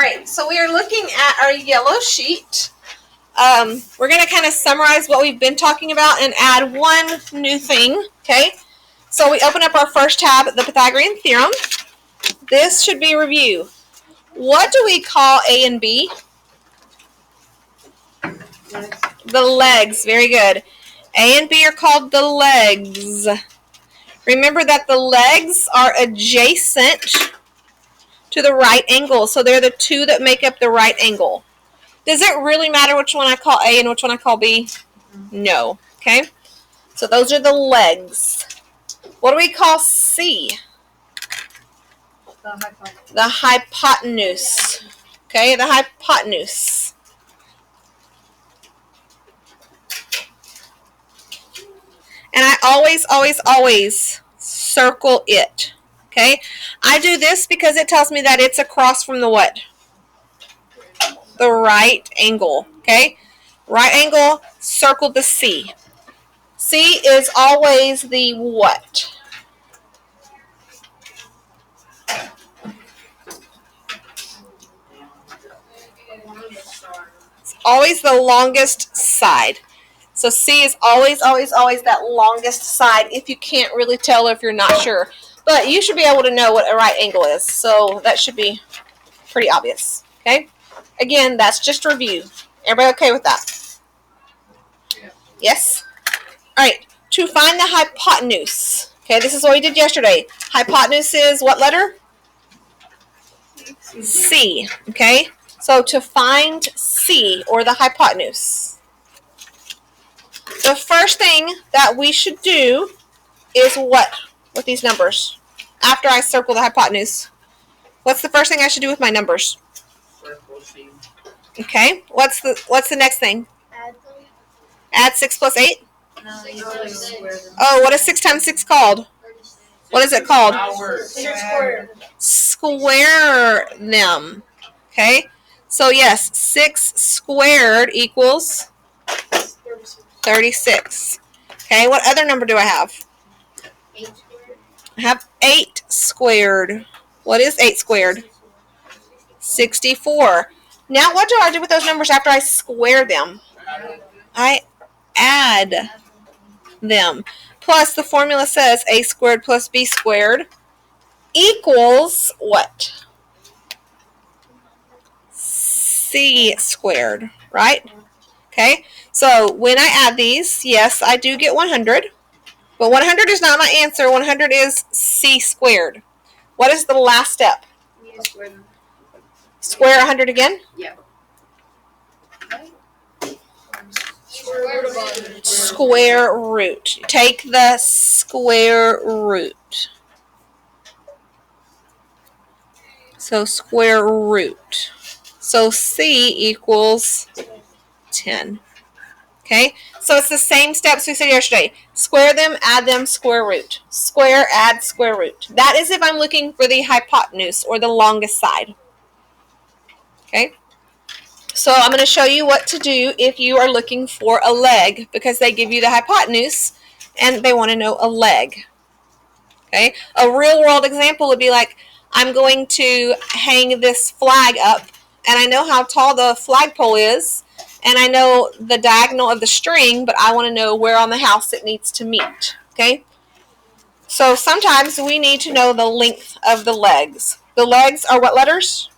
right, so we are looking at our yellow sheet. We're going to kind of summarize what we've been talking about and add one new thing, okay? So we open up our first tab, the Pythagorean Theorem. This should be review. What do we call A and B? The legs. Very good. A and B are called the legs. Remember that the legs are adjacent to the right angle. So they're the two that make up the right angle. Does it really matter which one I call A and which one I call B? No. Okay? So those are the legs. What do we call C? The hypotenuse. Okay, the hypotenuse. And I always circle it. Okay? I do this because it tells me that it's across from the what? The right angle. Okay? Right angle, circle the C. C is always the what? It's always the longest side. So C is always that longest side if you can't really tell or if you're not sure. But you should be able to know what a right angle is. So that should be pretty obvious. Okay? Again, that's just review. Everybody okay with that? Yes? Alright, to find the hypotenuse. Okay, this is what we did yesterday. Hypotenuse is what letter? C. Okay? So to find C, or the hypotenuse, the first thing that we should do is what with these numbers? After I circle the hypotenuse, what's the first thing I should do with my numbers? Okay, what's the next thing? Add 6 plus 8? Oh, what is 6 times 6 called? What is it called? Square them. Okay, so yes, 6 squared equals 36. Okay, what other number do I have? 8 squared. I have 8 squared. What is 8 squared? 64. Now what do I do with those numbers after I square them? I add them. Plus the formula says a squared plus b squared equals what? C squared, right? Okay, so when I add these, yes, I do get 100. But 100 is not my answer. 100 is C squared. What is the last step? Square 100 again? Yeah. Square root. Take the square root. So square root. So C equals 10. Okay, so it's the same steps we said yesterday. Square them, add them, square root. Square, add, square root. That is if I'm looking for the hypotenuse, or the longest side. Okay, so I'm going to show you what to do if you are looking for a leg, because they give you the hypotenuse and they want to know a leg. Okay, a real world example would be like, I'm going to hang this flag up, and I know how tall the flagpole is, and I know the diagonal of the string, but I want to know where on the house it needs to meet. Okay, so sometimes we need to know the length of the legs. The legs are what letters?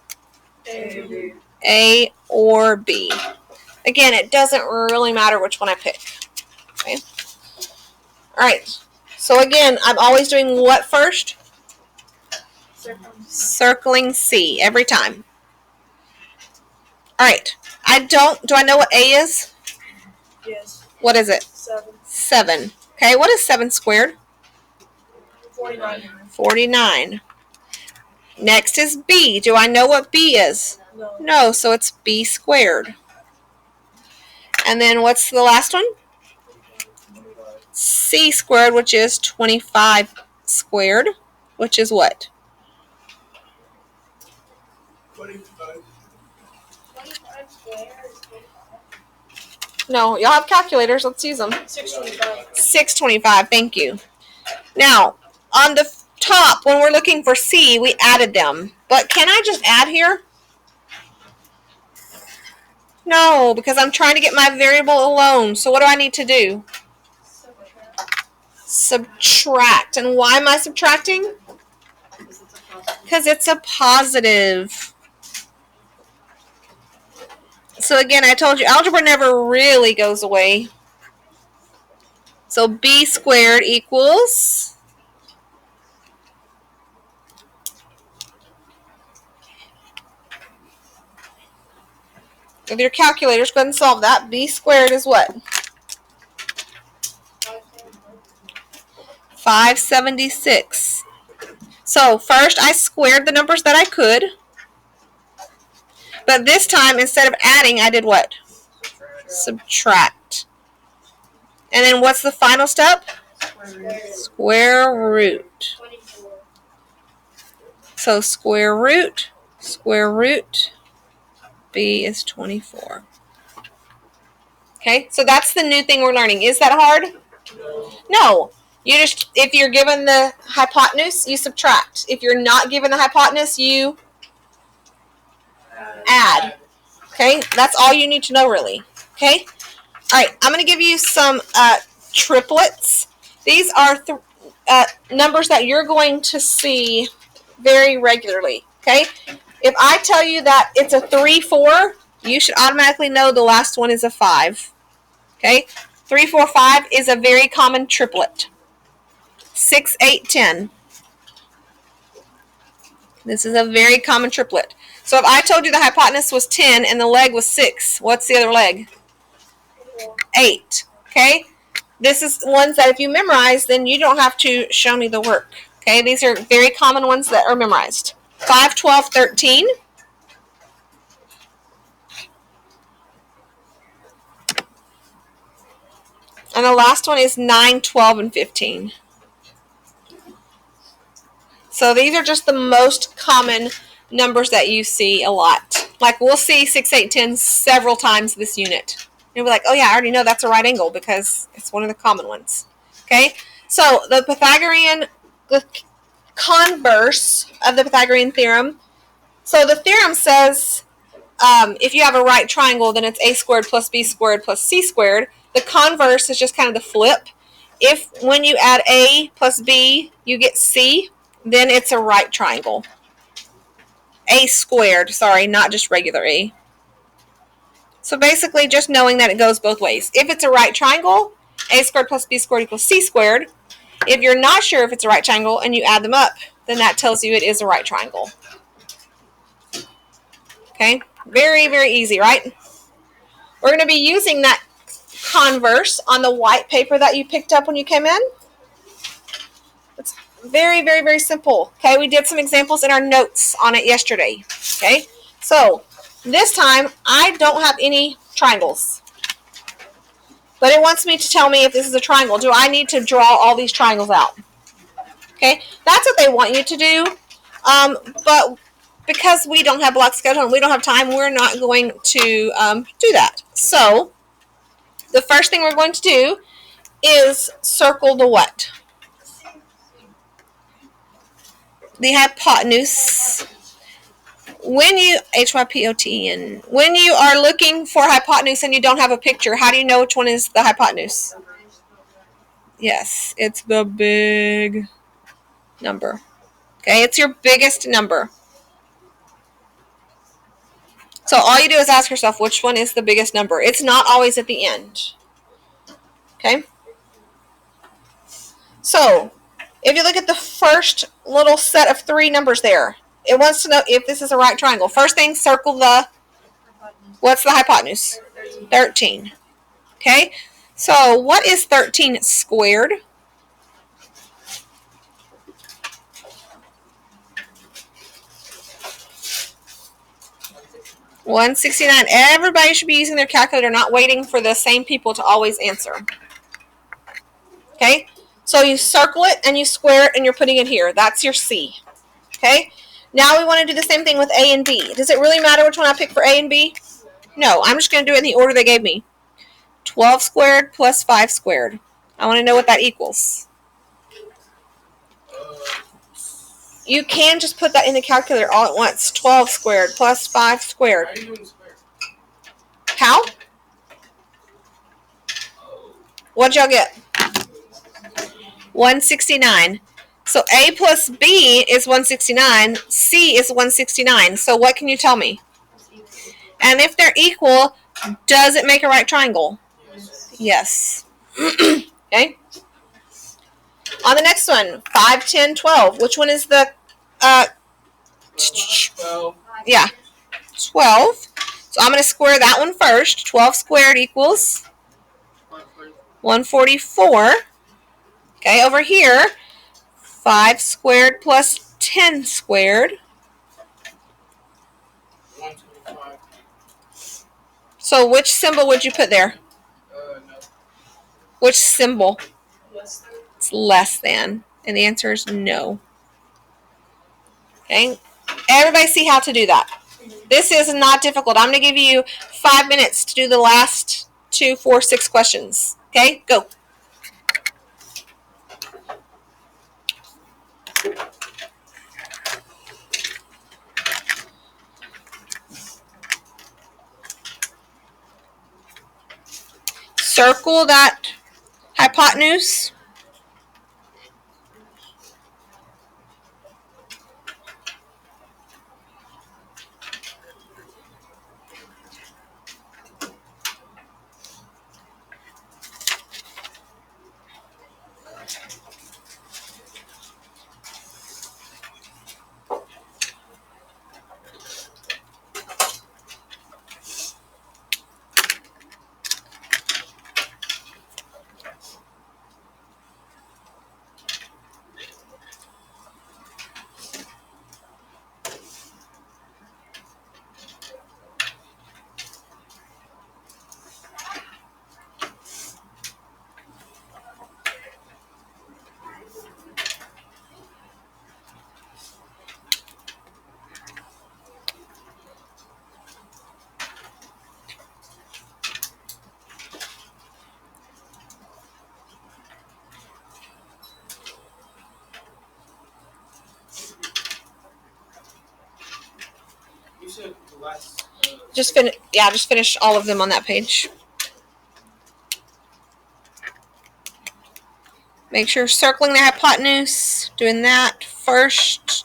A or B. Again, it doesn't really matter which one I pick. Okay. All right. So again, I'm always doing what first? Circling C every time. All right. Do I know what A is? Yes. What is it? 7. 7. Okay, what is 7 squared? 49. 49. Next is B. Do I know what B is? No. No, so it's B squared. And then what's the last one? C squared, which is 25 squared, which is what? 25. 25 squared is 25. No, y'all have calculators. Let's use them. 625. 625, thank you. Now, on the top, when we're looking for C, we added them. But can I just add here? No, because I'm trying to get my variable alone. So what do I need to do? Subtract. And why am I subtracting? Because it's a positive. So again, I told you, algebra never really goes away. So b squared equals... With your calculators, go ahead and solve that. B squared is what? 576. So first I squared the numbers that I could. But this time, instead of adding, I did what? Subtract. And then what's the final step? Square root. 24. So square root, b is 24. Okay, so that's the new thing we're learning. Is that hard? No. You just, if you're given the hypotenuse, you subtract. If you're not given the hypotenuse, you add. Okay, that's all you need to know really. Okay, all right, I'm going to give you some triplets. These are numbers that you're going to see very regularly. Okay, if I tell you that it's a 3, 4, you should automatically know the last one is a 5. Okay, 3, 4, 5 is a very common triplet. 6, 8, 10. This is a very common triplet. So if I told you the hypotenuse was 10 and the leg was 6, what's the other leg? 8. Okay? This is ones that if you memorize, then you don't have to show me the work. Okay? These are very common ones that are memorized. 5, 12, 13. And the last one is 9, 12, and 15. So these are just the most common numbers that you see a lot. Like we'll see 6, 8, 10 several times this unit. You'll be like, oh yeah, I already know that's a right angle because it's one of the common ones. Okay, so the Pythagorean, the converse of the Pythagorean theorem. So the theorem says if you have a right triangle, then it's a squared plus b squared plus c squared. The converse is just kind of the flip. If when you add a plus b, you get c, then it's a right triangle. A squared, sorry, not just regular a. So basically just knowing that it goes both ways. If it's a right triangle, a squared plus b squared equals c squared. If you're not sure if it's a right triangle and you add them up, then that tells you it is a right triangle. Okay, very, very easy, right? We're going to be using that converse on the white paper that you picked up when you came in. It's very, very, very simple. Okay, we did some examples in our notes on it yesterday. Okay, so this time I don't have any triangles, but it wants me to tell me if this is a triangle. Do I need to draw all these triangles out? Okay, that's what they want you to do, but because we don't have block schedule and we don't have time, we're not going to do that. So the first thing we're going to do is circle the what? The hypotenuse. When you, HYPOTEN, when you are looking for hypotenuse and you don't have a picture, how do you know which one is the hypotenuse? Yes, it's the big number. Okay, it's your biggest number. So all you do is ask yourself which one is the biggest number. It's not always at the end. Okay? So if you look at the first little set of 3 numbers there, it wants to know if this is a right triangle. First thing, circle the, what's the hypotenuse? 13. Okay? So what is 13 squared? $169. Everybody should be using their calculator, not waiting for the same people to always answer. Okay? So you circle it and you square it and you're putting it here. That's your C. Okay? Now we want to do the same thing with A and B. Does it really matter which one I pick for A and B? No, I'm just going to do it in the order they gave me. 12 squared plus 5 squared. I want to know what that equals. You can just put that in the calculator all at once. 12 squared plus 5 squared. What'd y'all get? 169. So A plus B is 169. C is 169. So what can you tell me? And if they're equal, does it make a right triangle? Yes. Okay. On the next one, 5, 10, 12. Which one is the 12. Yeah, 12. So I'm going to square that one first. 12 squared equals 144. Okay, over here, 5 squared plus 10 squared. 125. So which symbol would you put there? No. Which symbol? Less than. It's less than. And the answer is no. Okay, everybody see how to do that. This is not difficult. I'm going to give you 5 minutes to do the last 2, 4, 6 questions. Okay, go. Circle that hypotenuse. You said the last. Just finish all of them on that page. Make sure you're circling the hypotenuse, doing that first.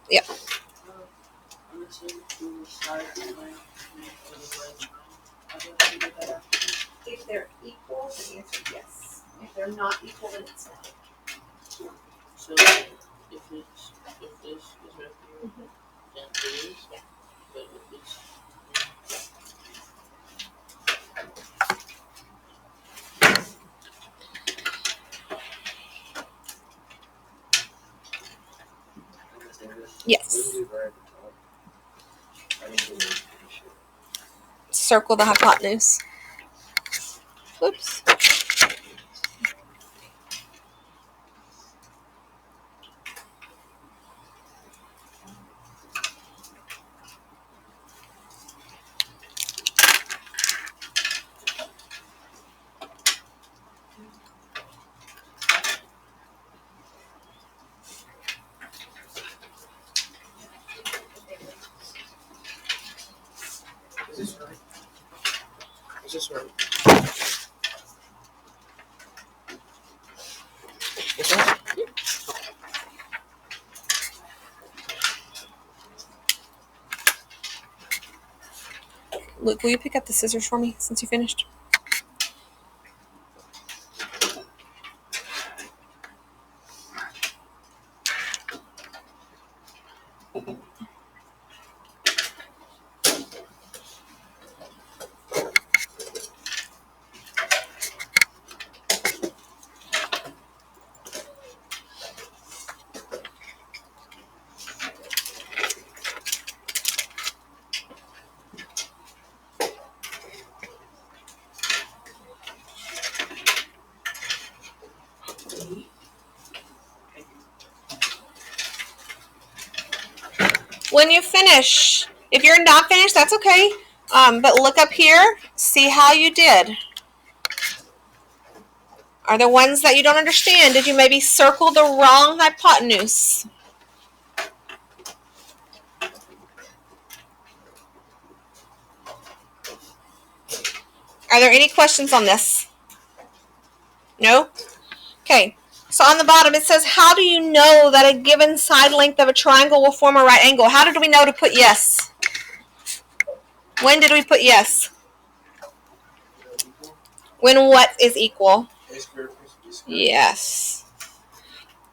Yep. If they're equal, the answer is yes. If they're not equal, then it's not. So if this is right here, then it is. Yeah. But if it's Yes. Circle the hypotenuse. Oops. is this right? Is this right? This right? Luke, will you pick up the scissors for me since you finished? When you finish, if you're not finished, that's okay. But look up here, see how you did. Are there ones that you don't understand? Did you maybe circle the wrong hypotenuse? Are there any questions on this? No? Okay. So on the bottom it says, how do you know that a given side length of a triangle will form a right angle? How did we know to put yes? When did we put yes? When what is equal? A squared plus B squared. Yes.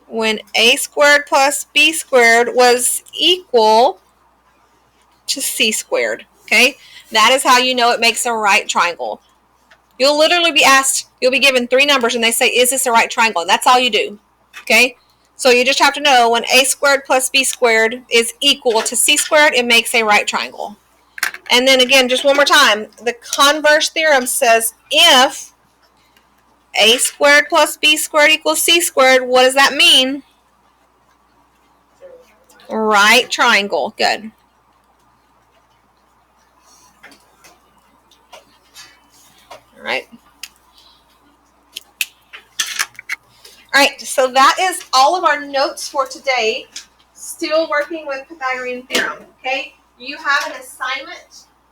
When a squared plus b squared was equal to c squared. Okay? That is how you know it makes a right triangle. You'll literally be asked, you'll be given 3 numbers and they say, is this a right triangle? And that's all you do. Okay? So you just have to know when a squared plus b squared is equal to c squared, it makes a right triangle. And then again, just one more time, the converse theorem says if a squared plus b squared equals c squared, what does that mean? Right triangle. Good. All right. All right, so that is all of our notes for today. Still working with Pythagorean theorem, okay? You have an assignment